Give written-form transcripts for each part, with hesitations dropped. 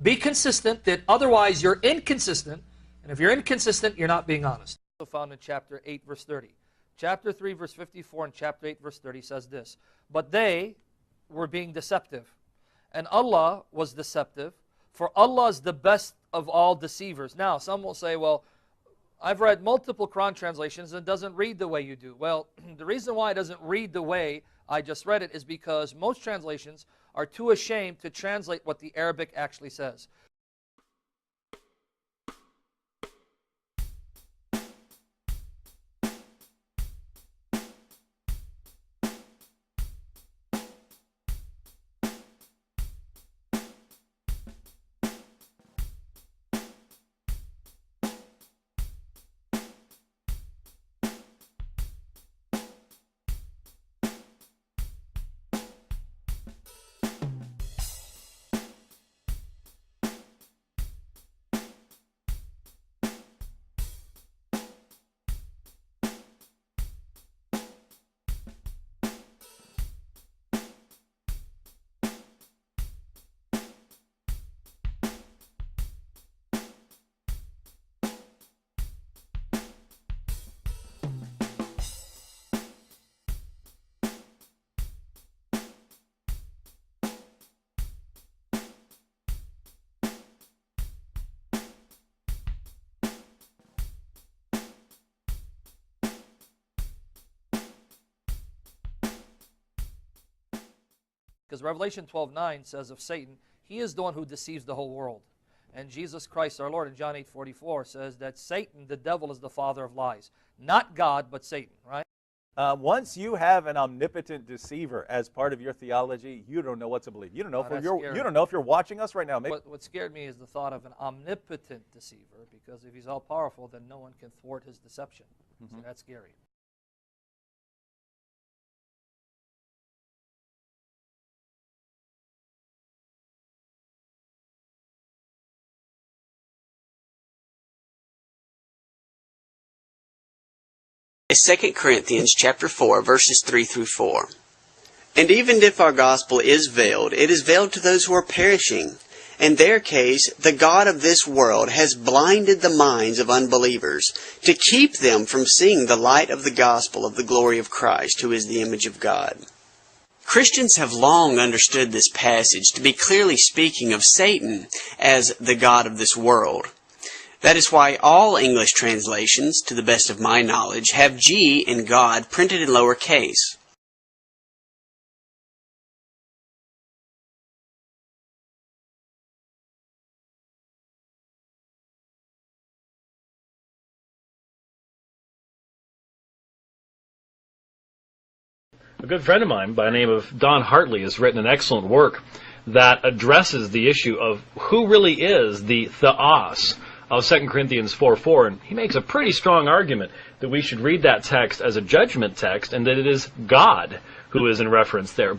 Be consistent, that otherwise you're inconsistent. And if you're inconsistent, you're not being honest. Also found in chapter 8, verse 30. Chapter 3, verse 54 and chapter 8, verse 30 says this. But they were being deceptive, and Allah was deceptive, for Allah is the best of all deceivers. Now, some will say, well, I've read multiple Quran translations and it doesn't read the way you do. Well, the reason why it doesn't read the way I just read it is because most translations are too ashamed to translate what the Arabic actually says. Because Revelation 12:9 says of Satan, he is the one who deceives the whole world. And Jesus Christ our Lord in John 8:44 says that Satan, the devil, is the father of lies. Not God, but Satan, right? Once you have an omnipotent deceiver as part of your theology, you don't know what to believe. You don't know, you don't know if you're watching us right now. What scared me is the thought of an omnipotent deceiver, because if he's all-powerful, then no one can thwart his deception. So that's scary. is 2 Corinthians chapter 4, verses 3 through 4. And even if our gospel is veiled, it is veiled to those who are perishing. In their case, the God of this world has blinded the minds of unbelievers to keep them from seeing the light of the gospel of the glory of Christ, who is the image of God. Christians have long understood this passage to be clearly speaking of Satan as the God of this world. That is why all English translations, to the best of my knowledge, have G in God printed in lower case. A good friend of mine by the name of Don Hartley has written an excellent work that addresses the issue of who really is the theos of 2 Corinthians 4:4, and he makes a pretty strong argument that we should read that text as a judgment text, and that it is God who is in reference there.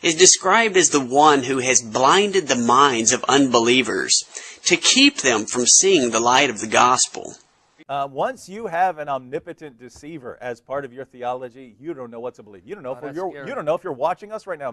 Is described as the one who has blinded the minds of unbelievers to keep them from seeing the light of the gospel. Once you have an omnipotent deceiver as part of your theology, you don't know what to believe. You don't know, you don't know if you're watching us right now.